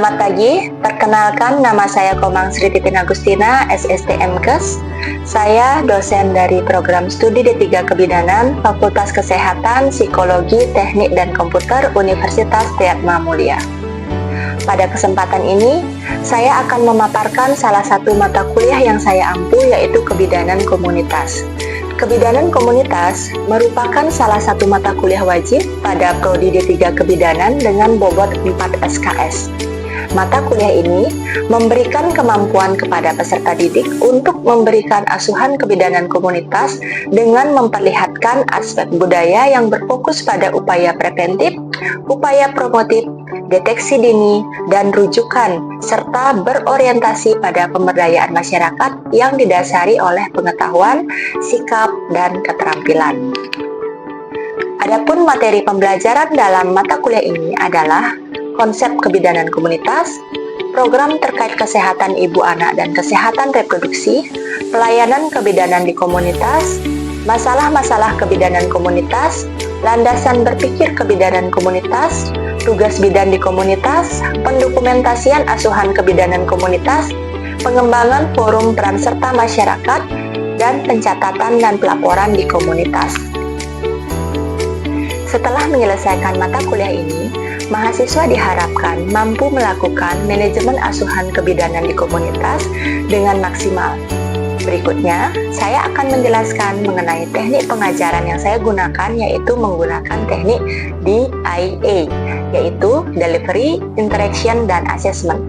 Selamat pagi, perkenalkan nama saya Komang Sri Titin Agustina, SSTMKes. Saya dosen dari program studi D3 Kebidanan, Fakultas Kesehatan, Psikologi, Teknik, dan Komputer Universitas Triatma Mulia. Pada kesempatan ini, saya akan memaparkan salah satu mata kuliah yang saya ampu, yaitu Kebidanan Komunitas. Kebidanan Komunitas merupakan salah satu mata kuliah wajib pada Prodi D3 Kebidanan dengan bobot 4 SKS. Mata kuliah ini memberikan kemampuan kepada peserta didik untuk memberikan asuhan kebidanan komunitas dengan memperlihatkan aspek budaya yang berfokus pada upaya preventif, upaya promotif, deteksi dini, dan rujukan, serta berorientasi pada pemberdayaan masyarakat yang didasari oleh pengetahuan, sikap, dan keterampilan. Adapun materi pembelajaran dalam mata kuliah ini adalah konsep kebidanan komunitas, program terkait kesehatan ibu anak dan kesehatan reproduksi, pelayanan kebidanan di komunitas, masalah-masalah kebidanan komunitas, landasan berpikir kebidanan komunitas, tugas bidan di komunitas, pendokumentasian asuhan kebidanan komunitas, pengembangan forum peran serta masyarakat, dan pencatatan dan pelaporan di komunitas. Setelah menyelesaikan mata kuliah ini, mahasiswa diharapkan mampu melakukan manajemen asuhan kebidanan di komunitas dengan maksimal. Berikutnya, saya akan menjelaskan mengenai teknik pengajaran yang saya gunakan, yaitu menggunakan teknik DIA, yaitu Delivery, Interaction, dan Assessment.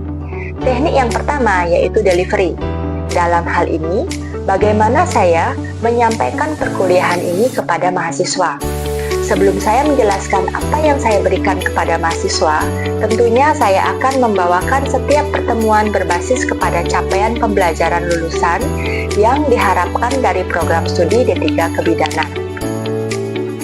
Teknik yang pertama yaitu Delivery. Dalam hal ini, bagaimana saya menyampaikan perkuliahan ini kepada mahasiswa. Sebelum saya menjelaskan apa yang saya berikan kepada mahasiswa, tentunya saya akan membawakan setiap pertemuan berbasis kepada capaian pembelajaran lulusan yang diharapkan dari program studi D3 Kebidanan.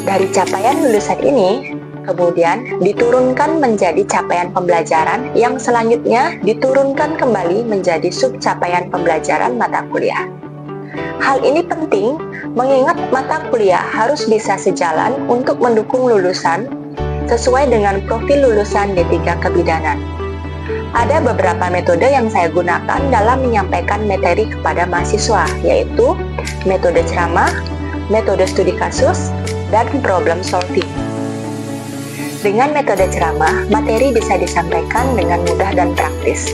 Dari capaian lulusan ini, kemudian diturunkan menjadi capaian pembelajaran yang selanjutnya diturunkan kembali menjadi subcapaian pembelajaran mata kuliah. Hal ini penting mengingat mata kuliah harus bisa sejalan untuk mendukung lulusan sesuai dengan profil lulusan D3 Kebidanan. Ada beberapa metode yang saya gunakan dalam menyampaikan materi kepada mahasiswa, yaitu metode ceramah, metode studi kasus, dan problem solving. Dengan metode ceramah, materi bisa disampaikan dengan mudah dan praktis.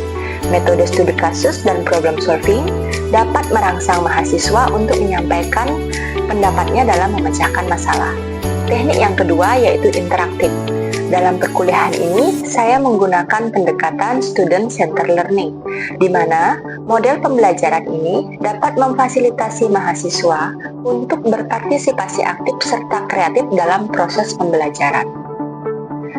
Metode studi kasus dan problem solving dapat merangsang mahasiswa untuk menyampaikan pendapatnya dalam memecahkan masalah. Teknik yang kedua yaitu interaktif. Dalam perkuliahan ini, saya menggunakan pendekatan student center learning, di mana model pembelajaran ini dapat memfasilitasi mahasiswa untuk berpartisipasi aktif serta kreatif dalam proses pembelajaran.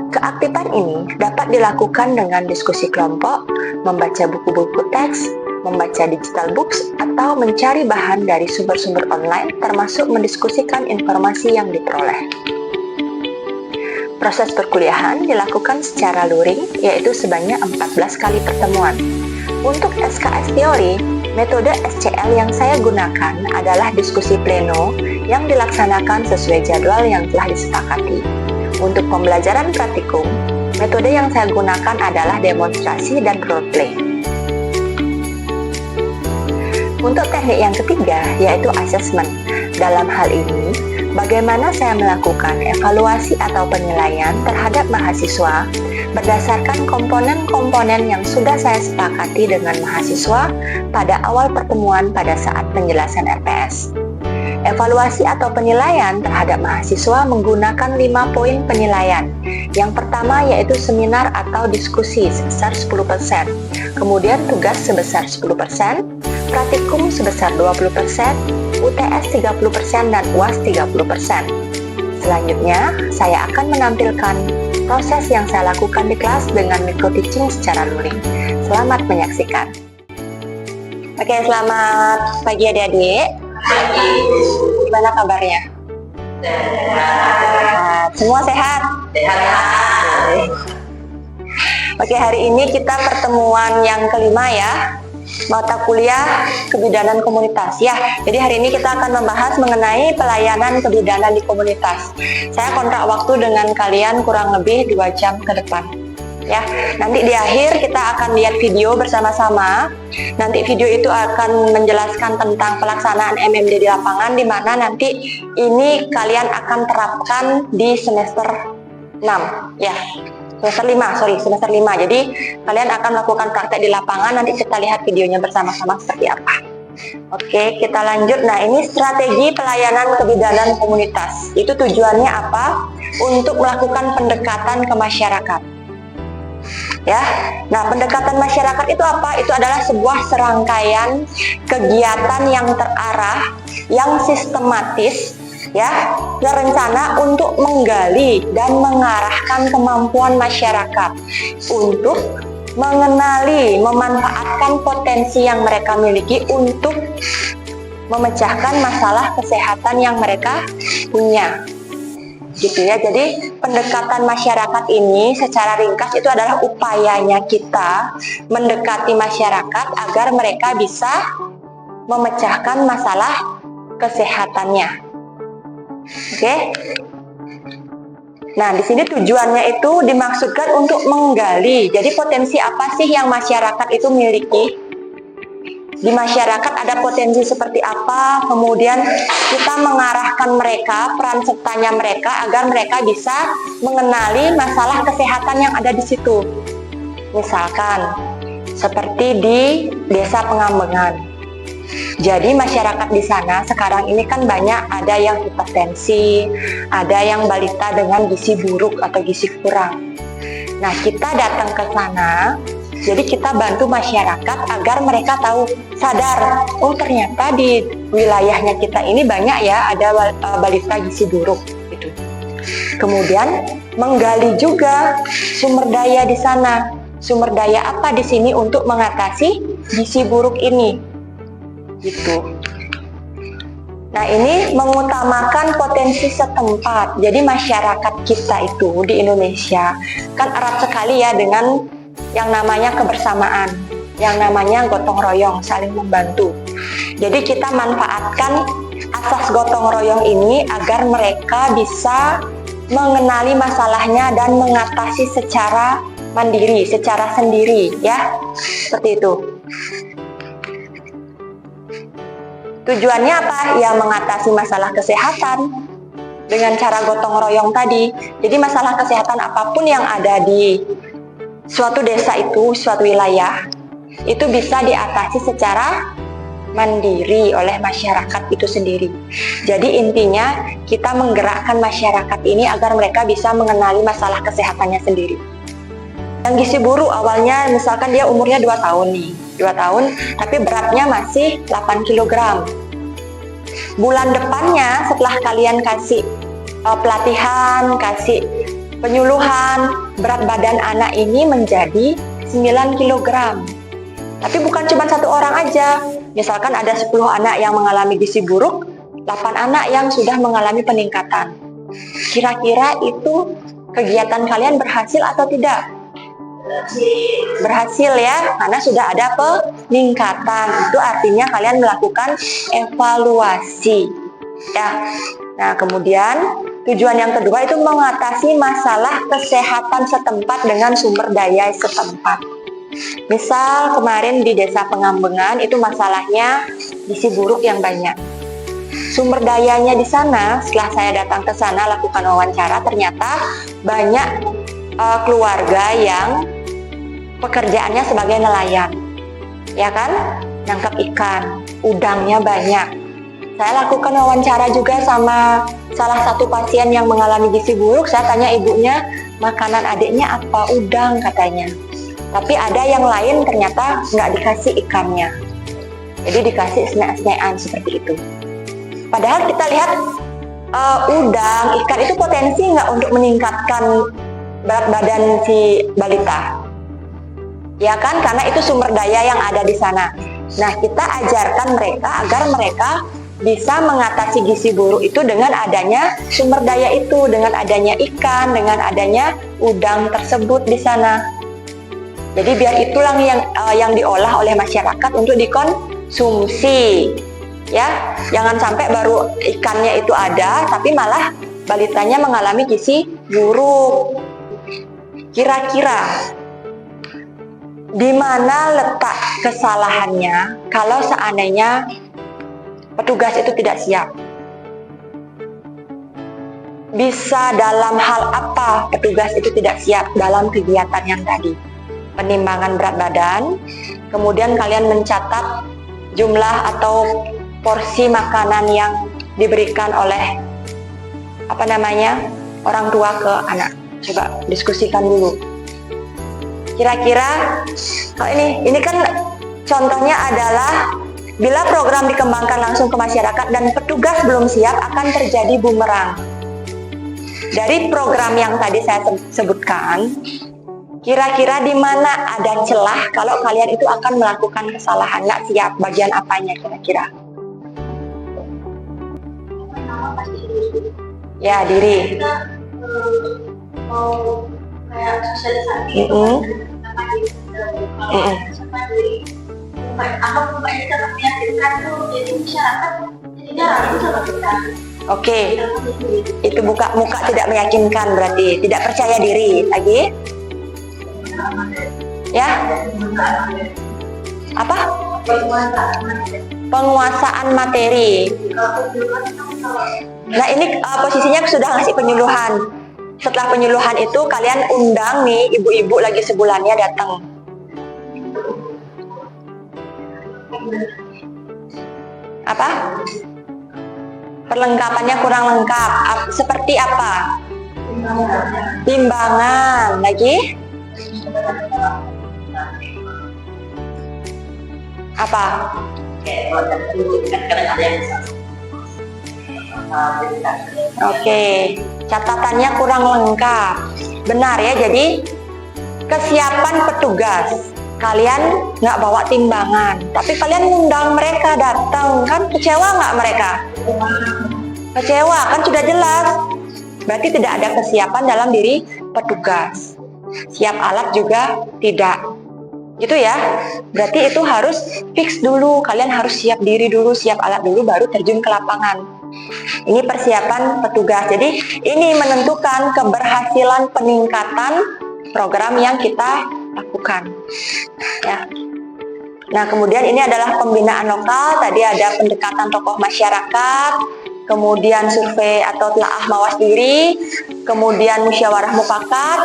Keaktifan ini dapat dilakukan dengan diskusi kelompok, membaca buku-buku teks, membaca digital books, atau mencari bahan dari sumber-sumber online termasuk mendiskusikan informasi yang diperoleh. Proses perkuliahan dilakukan secara luring, yaitu sebanyak 14 kali pertemuan. Untuk SKS teori, metode SCL yang saya gunakan adalah diskusi pleno yang dilaksanakan sesuai jadwal yang telah disepakati. Untuk pembelajaran praktikum, metode yang saya gunakan adalah demonstrasi dan role play. Untuk teknik yang ketiga, yaitu assessment. Dalam hal ini, bagaimana saya melakukan evaluasi atau penilaian terhadap mahasiswa berdasarkan komponen-komponen yang sudah saya sepakati dengan mahasiswa pada awal pertemuan pada saat penjelasan RPS. Evaluasi atau penilaian terhadap mahasiswa menggunakan 5 poin penilaian. Yang pertama yaitu seminar atau diskusi sebesar 10%, kemudian tugas sebesar 10%, praktikum sebesar 20%, UTS 30%, dan UAS 30%. Selanjutnya, saya akan menampilkan proses yang saya lakukan di kelas dengan micro-teaching secara luring. Selamat menyaksikan. Oke, selamat pagi adik-adik. Gimana kabarnya? Sehat. Semua sehat? Sehat. Oke, hari ini kita pertemuan yang kelima ya, mata kuliah kebidanan komunitas ya. Jadi hari ini kita akan membahas mengenai pelayanan kebidanan di komunitas. Saya kontrak waktu dengan kalian kurang lebih 2 jam ke depan. ya. Nanti di akhir kita akan lihat video bersama-sama. Nanti video itu akan menjelaskan tentang pelaksanaan MMD di lapangan, di mana nanti ini kalian akan terapkan di semester 6 ya. Semester 5. Jadi kalian akan melakukan praktek di lapangan, nanti kita lihat videonya bersama-sama seperti apa. Oke, kita lanjut. Nah, ini strategi pelayanan kebidanan komunitas. Itu tujuannya apa? Untuk melakukan pendekatan ke masyarakat. Ya. Nah, pendekatan masyarakat itu apa? Itu adalah sebuah serangkaian kegiatan yang terarah, yang sistematis, ya, berencana untuk menggali dan mengarahkan kemampuan masyarakat untuk mengenali, memanfaatkan potensi yang mereka miliki untuk memecahkan masalah kesehatan yang mereka punya. Gitu ya. Jadi pendekatan masyarakat ini secara ringkas itu adalah upayanya kita mendekati masyarakat agar mereka bisa memecahkan masalah kesehatannya. Oke. Nah, di sini tujuannya itu dimaksudkan untuk menggali. Jadi potensi apa sih yang masyarakat itu miliki? Di masyarakat ada potensi seperti apa? Kemudian kita mengarahkan mereka, peran sertanya mereka agar mereka bisa mengenali masalah kesehatan yang ada di situ. Misalkan seperti di Desa Pengambengan. Jadi masyarakat di sana sekarang ini kan banyak, ada yang hipertensi, ada yang balita dengan gizi buruk atau gizi kurang. Nah, kita datang ke sana, jadi kita bantu masyarakat agar mereka tahu, sadar, oh ternyata di wilayahnya kita ini banyak ya ada balita gizi buruk gitu. Kemudian menggali juga sumber daya di sana. Sumber daya apa di sini untuk mengatasi gizi buruk ini? Gitu. Nah, ini mengutamakan potensi setempat. Jadi masyarakat kita itu di Indonesia kan erat sekali ya dengan yang namanya kebersamaan, yang namanya gotong royong, saling membantu. Jadi kita manfaatkan asas gotong royong ini agar mereka bisa mengenali masalahnya dan mengatasi secara mandiri, secara sendiri ya. Seperti itu. Tujuannya apa? Ya mengatasi masalah kesehatan dengan cara gotong royong tadi. Jadi masalah kesehatan apapun yang ada di suatu desa itu, suatu wilayah, itu bisa diatasi secara mandiri oleh masyarakat itu sendiri. Jadi intinya kita menggerakkan masyarakat ini agar mereka bisa mengenali masalah kesehatannya sendiri. Yang gizi buruk awalnya misalkan dia umurnya 2 tahun nih. 2 tahun, tapi beratnya masih 8 kg. Bulan depannya setelah kalian kasih pelatihan, kasih penyuluhan, berat badan anak ini menjadi 9 kg. Tapi bukan cuma 1 orang aja. Misalkan ada 10 anak yang mengalami gizi buruk, 8 anak yang sudah mengalami peningkatan. Kira-kira itu kegiatan kalian berhasil atau tidak? Berhasil ya, karena sudah ada peningkatan. Itu artinya kalian melakukan evaluasi ya. Nah, kemudian tujuan yang kedua itu mengatasi masalah kesehatan setempat dengan sumber daya setempat. Misal kemarin di Desa Pengambengan itu masalahnya gizi buruk yang banyak. Sumber dayanya di sana, setelah saya datang ke sana lakukan wawancara, ternyata banyak keluarga yang pekerjaannya sebagai nelayan, ya kan, nangkap ikan, udangnya banyak. Saya lakukan wawancara juga sama salah satu pasien yang mengalami gizi buruk. Saya tanya ibunya, makanan adiknya apa? Udang katanya. Tapi ada yang lain ternyata nggak dikasih ikannya, jadi dikasih snack-snackan seperti itu. Padahal kita lihat udang, ikan itu potensi nggak untuk meningkatkan berat badan si balita? Ya kan, karena itu sumber daya yang ada di sana. Nah, kita ajarkan mereka agar mereka bisa mengatasi gizi buruk itu dengan adanya sumber daya itu, dengan adanya ikan, dengan adanya udang tersebut di sana. Jadi biar itulah yang diolah oleh masyarakat untuk dikonsumsi. Ya, jangan sampai baru ikannya itu ada, tapi malah balitanya mengalami gizi buruk. Kira-kira Di mana letak kesalahannya kalau seandainya petugas itu tidak siap? Bisa dalam hal apa petugas itu tidak siap dalam kegiatan yang tadi? Penimbangan berat badan, kemudian kalian mencatat jumlah atau porsi makanan yang diberikan oleh orang tua ke anak. Coba diskusikan dulu. Kira-kira ini kan contohnya adalah bila program dikembangkan langsung ke masyarakat dan petugas belum siap, akan terjadi bumerang. Dari program yang tadi saya sebutkan, kira-kira di mana ada celah kalau kalian itu akan melakukan kesalahan, nggak siap, bagian apanya kira-kira? Ya, diri. Mau kayak sosialisasi. Oke, itu muka tidak meyakinkan, berarti tidak percaya diri lagi. Ya, apa? Penguasaan materi. Nah, ini posisinya sudah ngasih penyuluhan. Setelah penyuluhan itu kalian undang nih ibu-ibu lagi sebulannya datang. Apa? Perlengkapannya kurang lengkap. Seperti apa? Timbangan. Lagi? Apa? Oke, catatannya kurang lengkap. Benar ya, jadi kesiapan petugas. Kalian nggak bawa timbangan, tapi kalian ngundang mereka datang, kan kecewa nggak mereka? Kecewa, kan sudah jelas. Berarti tidak ada kesiapan dalam diri petugas. Siap alat juga tidak. Gitu ya. Berarti itu harus fix dulu. Kalian harus siap diri dulu, siap alat dulu, baru terjun ke lapangan. Ini persiapan petugas. Jadi ini menentukan keberhasilan peningkatan program yang kita lakukan. Ya. Nah, kemudian ini adalah pembinaan lokal. Tadi ada pendekatan tokoh masyarakat, kemudian survei atau telaah mawas diri, kemudian musyawarah mufakat,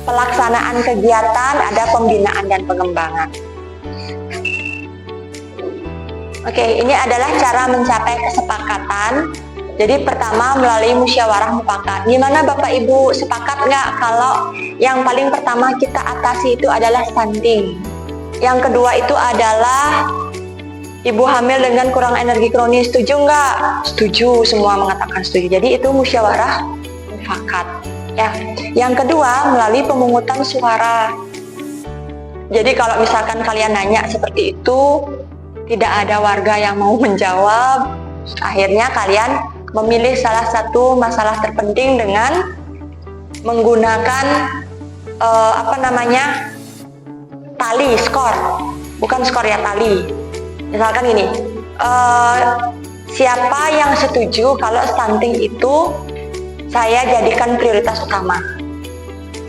pelaksanaan kegiatan, ada pembinaan dan pengembangan. Oke, ini adalah cara mencapai kesepakatan. Jadi pertama melalui musyawarah mufakat. Gimana Bapak Ibu, sepakat nggak kalau yang paling pertama kita atasi itu adalah stunting? Yang kedua itu adalah ibu hamil dengan kurang energi kronis. Setuju nggak? Setuju, semua mengatakan setuju. Jadi itu musyawarah mufakat. Ya. Yang kedua melalui pemungutan suara. Jadi kalau misalkan kalian nanya seperti itu, tidak ada warga yang mau menjawab, akhirnya kalian memilih salah satu masalah terpenting dengan menggunakan tali, skor, bukan skor ya, tali. Misalkan ini, siapa yang setuju kalau stunting itu saya jadikan prioritas utama?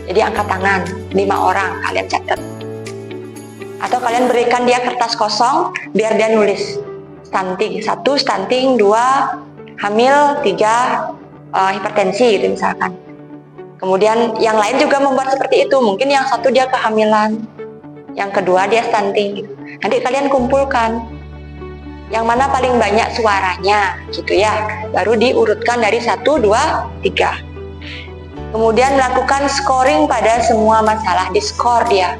Jadi angkat tangan, 5 orang, kalian catat. Atau kalian berikan dia kertas kosong biar dia nulis stunting 1, stunting 2, hamil 3, hipertensi gitu misalkan. Kemudian yang lain juga membuat seperti itu. Mungkin yang satu dia kehamilan, yang kedua dia stunting gitu. Nanti kalian kumpulkan yang mana paling banyak suaranya gitu ya. Baru diurutkan dari 1, 2, 3. Kemudian melakukan scoring pada semua masalah, di-skor dia.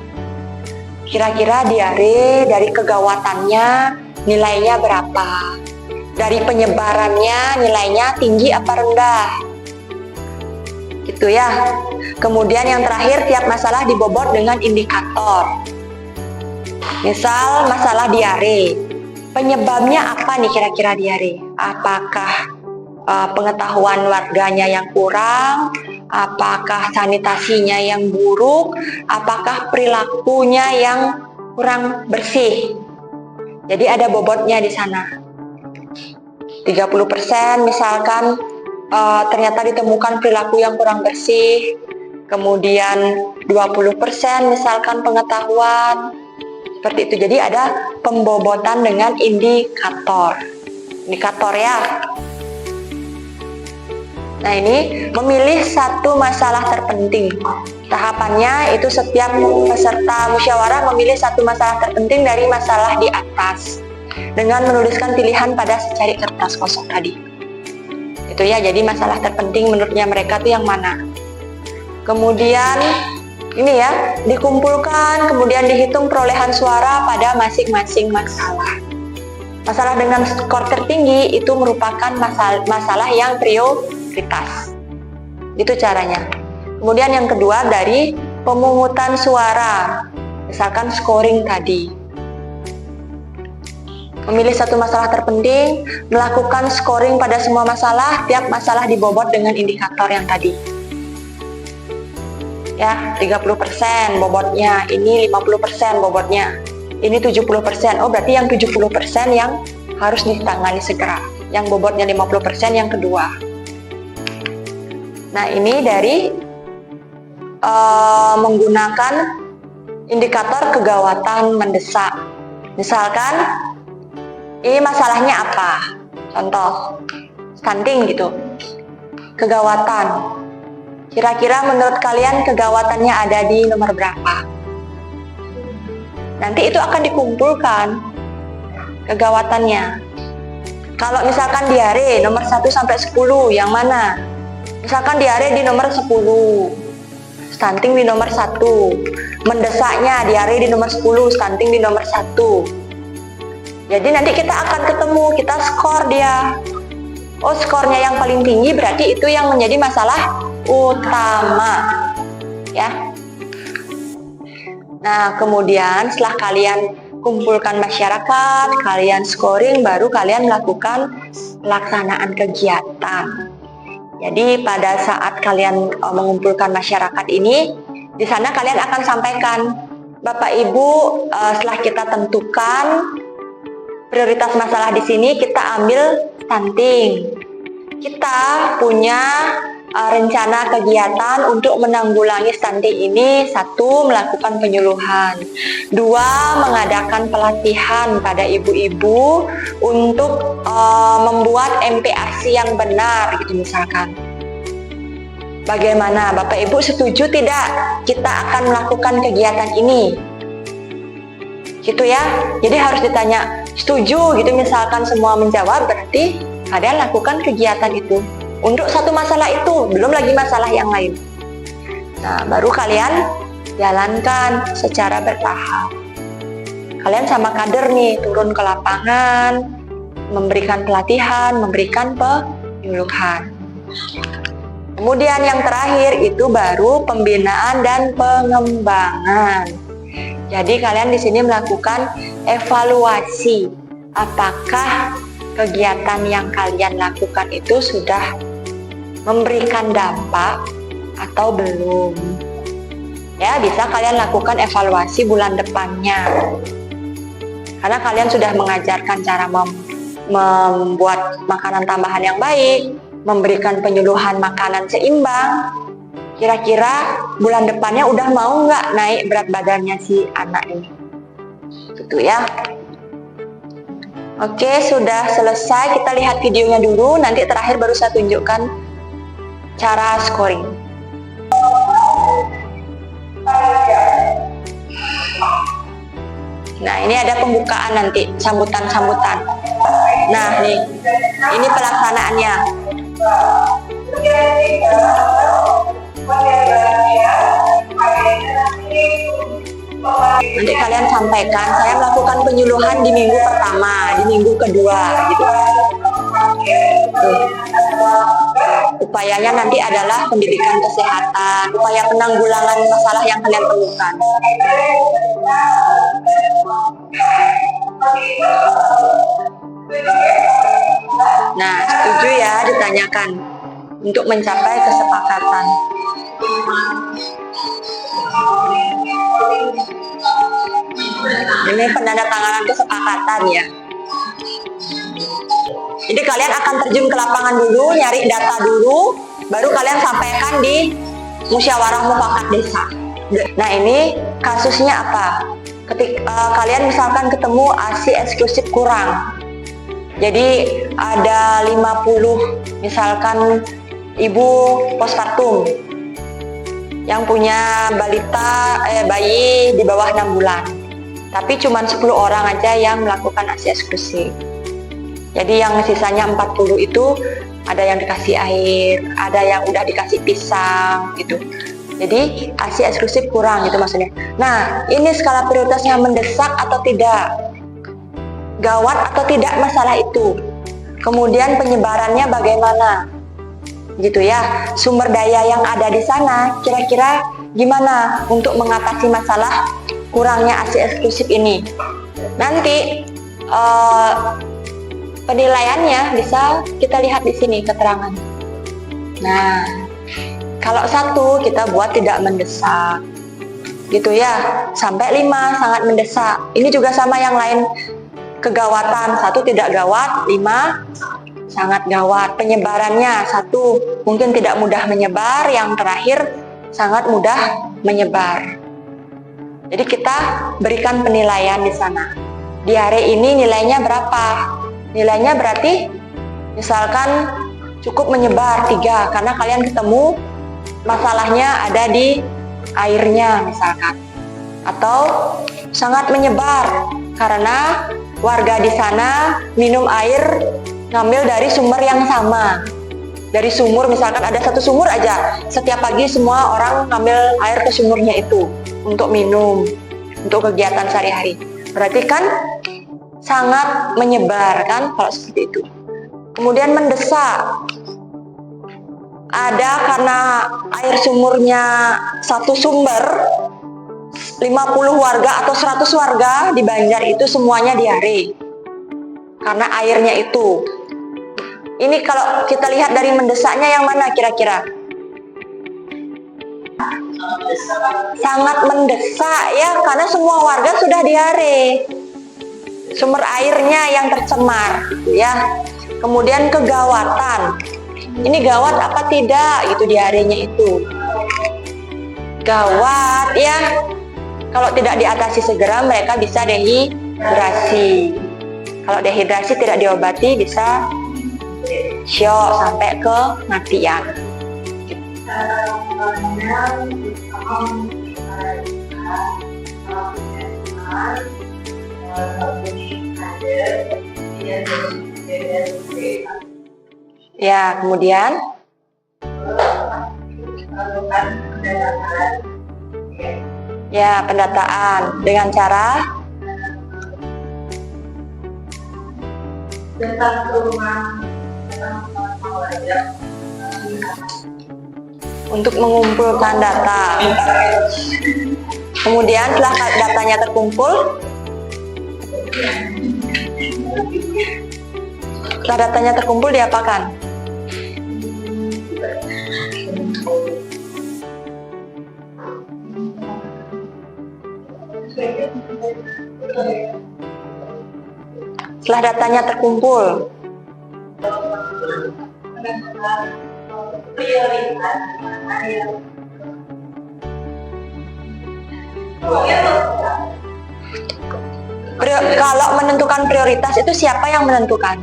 Kira-kira diare dari kegawatannya nilainya berapa? Dari penyebarannya nilainya tinggi apa rendah? Gitu ya. Kemudian yang terakhir, tiap masalah dibobot dengan indikator. Misal masalah diare. Penyebabnya apa nih kira-kira diare? Apakah pengetahuan warganya yang kurang? Apakah sanitasinya yang buruk? Apakah perilakunya yang kurang bersih? Jadi ada bobotnya di sana. 30% misalkan ternyata ditemukan perilaku yang kurang bersih. Kemudian 20% misalkan pengetahuan. Seperti itu. Jadi ada pembobotan dengan indikator. Indikator ya. Nah, ini memilih satu masalah terpenting. Tahapannya itu setiap peserta musyawarah memilih satu masalah terpenting dari masalah di atas dengan menuliskan pilihan pada secari kertas kosong tadi. Itu ya, jadi masalah terpenting menurutnya mereka itu yang mana. Kemudian ini ya, dikumpulkan, kemudian dihitung perolehan suara pada masing-masing masalah. Masalah dengan skor tertinggi itu merupakan masalah yang prioritas. Itu caranya. Kemudian yang kedua dari pemungutan suara, misalkan scoring tadi. Memilih satu masalah terpenting, melakukan scoring pada semua masalah, tiap masalah dibobot dengan indikator yang tadi. Ya, 30% bobotnya, ini 50% bobotnya, ini 70%. Oh, berarti yang 70% yang harus ditangani segera. Yang bobotnya 50% yang kedua. Nah, ini dari menggunakan indikator kegawatan mendesak. Misalkan, ini masalahnya apa? Contoh, stunting gitu. Kegawatan. Kira-kira menurut kalian kegawatannya ada di nomor berapa? Nanti itu akan dikumpulkan kegawatannya. Kalau misalkan diare nomor 1 sampai 10, yang mana? Misalkan diare di nomor 10, stunting di nomor 1. Mendesaknya diare di nomor 10, stunting di nomor 1. Jadi nanti kita akan ketemu, kita skor dia. Oh, skornya yang paling tinggi berarti itu yang menjadi masalah utama. Ya. Nah, kemudian setelah kalian kumpulkan masyarakat, kalian scoring, baru kalian melakukan pelaksanaan kegiatan. Jadi pada saat kalian mengumpulkan masyarakat ini, di sana kalian akan sampaikan, Bapak Ibu, setelah kita tentukan prioritas masalah di sini, kita ambil stunting. Kita punya rencana kegiatan untuk menanggulangi stunting ini. 1. Melakukan penyuluhan. 2. Mengadakan pelatihan pada ibu-ibu untuk membuat MPASI yang benar, gitu misalkan. Bagaimana? Bapak Ibu setuju tidak kita akan melakukan kegiatan ini? Gitu ya. Jadi harus ditanya setuju gitu, misalkan semua menjawab, berarti kalian lakukan kegiatan itu untuk satu masalah itu, belum lagi masalah yang lain. Nah, baru kalian jalankan secara bertahap. Kalian sama kader nih turun ke lapangan, memberikan pelatihan, memberikan penyuluhan. Kemudian yang terakhir itu baru pembinaan dan pengembangan. Jadi kalian di sini melakukan evaluasi, apakah kegiatan yang kalian lakukan itu sudah memberikan dampak atau belum. Ya, bisa kalian lakukan evaluasi bulan depannya. Karena kalian sudah mengajarkan cara membuat makanan tambahan yang baik, memberikan penyuluhan makanan seimbang. Kira-kira bulan depannya udah mau nggak naik berat badannya si anak ini? Gitu ya. Oke, sudah selesai. Kita lihat videonya dulu. Nanti terakhir baru saya tunjukkan cara scoring. Nah, ini ada pembukaan nanti, sambutan-sambutan. Nah, nih, ini pelaksanaannya. Nanti kalian sampaikan, saya melakukan penyuluhan di minggu pertama, di minggu kedua, gitu. Tuh. Upayanya nanti adalah pendidikan kesehatan, upaya penanggulangan masalah yang kalian temukan. Nah, setuju ya ditanyakan untuk mencapai kesepakatan. Ini penandatanganan kesepakatan ya. Jadi kalian akan terjun ke lapangan dulu, nyari data dulu, baru kalian sampaikan di musyawarah mufakat desa. Nah, ini kasusnya apa? Kalian misalkan ketemu ASI eksklusif kurang, jadi ada 50 misalkan ibu postpartum yang punya bayi di bawah 6 bulan, tapi cuma 10 orang aja yang melakukan ASI eksklusif. Jadi yang sisanya 40 itu ada yang dikasih air, ada yang udah dikasih pisang gitu. Jadi ASI eksklusif kurang gitu maksudnya. Nah, ini skala prioritasnya mendesak atau tidak, gawat atau tidak masalah itu. Kemudian penyebarannya bagaimana, gitu ya. Sumber daya yang ada di sana kira-kira gimana untuk mengatasi masalah kurangnya ASI eksklusif ini. Nanti penilaiannya bisa kita lihat di sini keterangan. Nah, kalau 1 kita buat tidak mendesak, gitu ya, sampai 5 sangat mendesak. Ini juga sama yang lain kegawatan, 1 tidak gawat, 5 sangat gawat. Penyebarannya 1 mungkin tidak mudah menyebar, yang terakhir sangat mudah menyebar. Jadi kita berikan penilaian di sana. Di hari ini nilainya berapa? Nilainya berarti misalkan cukup menyebar 3 karena kalian ketemu masalahnya ada di airnya misalkan, atau sangat menyebar karena warga di sana minum air ngambil dari sumber yang sama. Dari sumur misalkan ada 1 sumur aja, setiap pagi semua orang ngambil air ke sumurnya itu untuk minum, untuk kegiatan sehari-hari. Berarti kan sangat menyebar kan kalau seperti itu. Kemudian mendesak, ada karena air sumurnya 1 sumber, 50 warga atau 100 warga di Banjar itu semuanya diare karena airnya itu. Ini kalau kita lihat dari mendesaknya yang mana kira-kira? Sangat mendesak ya, karena semua warga sudah diare, sumber airnya yang tercemar ya. Kemudian kegawatan, ini gawat apa tidak gitu diarenya itu. Gawat ya, kalau tidak diatasi segera mereka bisa dehidrasi. Kalau dehidrasi tidak diobati bisa syok sampai kematian. Ya, kemudian ya pendataan dengan cara datang ke rumah untuk mengumpulkan data. Kemudian setelah datanya terkumpul, diapakan? Setelah datanya terkumpul, kalau menentukan prioritas itu siapa yang menentukan?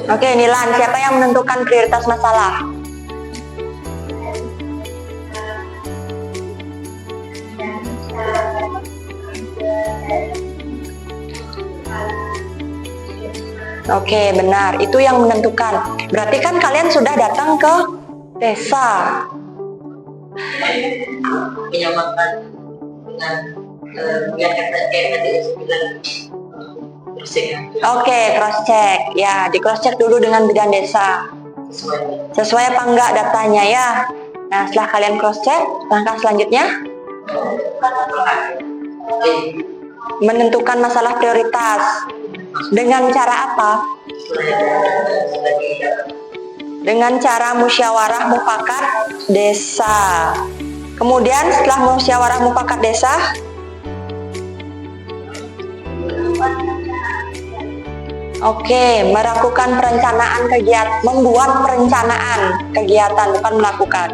Oke, Nilan, siapa yang menentukan prioritas masalah? Oke, benar. Itu yang menentukan. Berarti kan kalian sudah datang ke desa. Menyamakan dengan yang tadi 9 Oke, cross check. Ya, di cross check dulu dengan bidan desa. Sesuai apa enggak datanya ya. Nah, setelah kalian cross check, langkah selanjutnya menentukan masalah prioritas. Dengan cara apa? Dengan cara musyawarah mufakat desa. Kemudian setelah musyawarah mufakat desa, Oke, melakukan perencanaan kegiatan, membuat perencanaan kegiatan, bukan melakukan.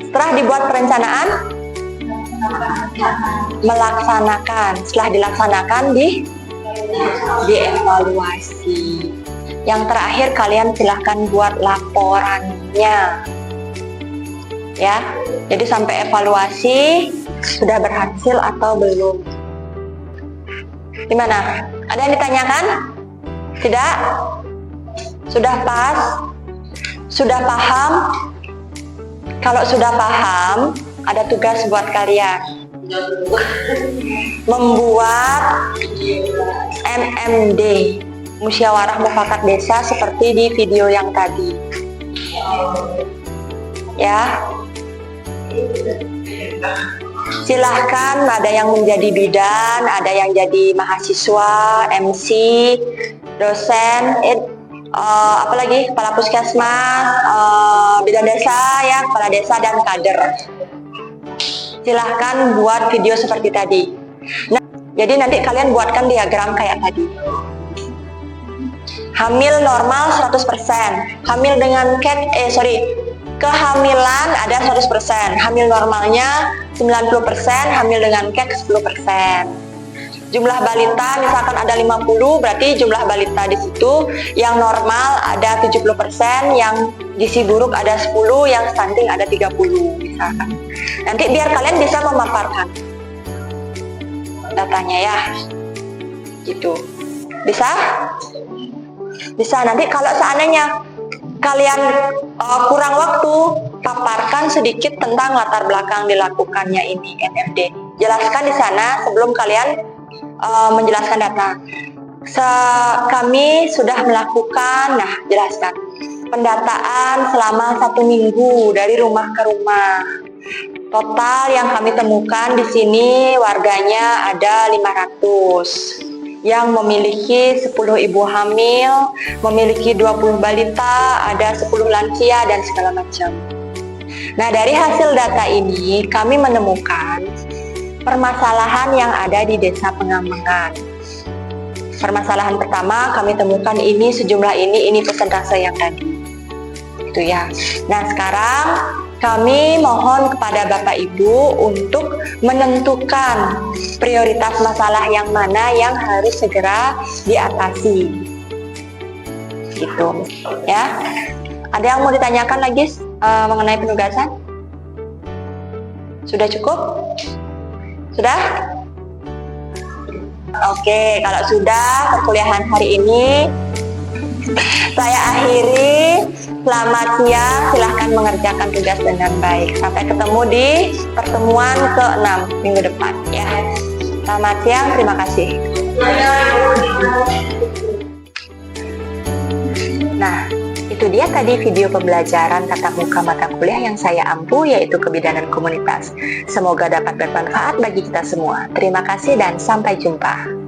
Setelah dibuat perencanaan, melaksanakan. Setelah dilaksanakan, dievaluasi. Yang terakhir, kalian silahkan buat laporannya. Ya, jadi sampai evaluasi, sudah berhasil atau belum? Gimana? Ada yang ditanyakan? Tidak? Sudah pas? Sudah paham? Kalau sudah paham, ada tugas buat kalian. Membuat MMD, Musyawarah Mufakat Desa, seperti di video yang tadi. Ya. Silahkan, ada yang menjadi bidan, ada yang jadi mahasiswa, MC, dosen, apalagi kepala puskesmas, bidan desa, ya, kepala desa dan kader. Silahkan buat video seperti tadi. Nah, jadi nanti kalian buatkan diagram kayak tadi. Hamil normal 100%, hamil dengan kehamilan ada 100%, hamil normalnya 90%, hamil dengan kek 10%. Jumlah balita misalkan ada 50, berarti jumlah balita di situ yang normal ada 70%, yang gizi buruk ada 10, yang stunting ada 30 misalkan. Nanti biar kalian bisa memaparkan datanya ya. Gitu. Bisa? Bisa. Nanti kalau seandainya kalian kurang waktu, paparkan sedikit tentang latar belakang dilakukannya ini MMD. Jelaskan di sana sebelum kalian menjelaskan data. Kami sudah melakukan, jelaskan pendataan selama 1 minggu dari rumah ke rumah. Total yang kami temukan di sini warganya ada 500. Yang memiliki 10 ibu hamil, memiliki 20 balita, ada 10 lansia, dan segala macam. Nah, dari hasil data ini, kami menemukan permasalahan yang ada di Desa Pengambangan. Permasalahan pertama, kami temukan ini sejumlah ini persentase yang tadi. Itu ya. Nah, sekarang kami mohon kepada Bapak Ibu untuk menentukan prioritas masalah yang mana yang harus segera diatasi. Gitu, ya. Ada yang mau ditanyakan lagi mengenai penugasan? Sudah cukup? Sudah? Oke, kalau sudah, perkuliahan hari ini saya akhiri. Selamat siang, silahkan mengerjakan tugas dengan baik. Sampai ketemu di pertemuan ke-6 minggu depan ya. Selamat siang, terima kasih. Nah, itu dia tadi video pembelajaran tatap muka mata kuliah yang saya ampu, yaitu kebidanan komunitas. Semoga dapat bermanfaat bagi kita semua. Terima kasih dan sampai jumpa.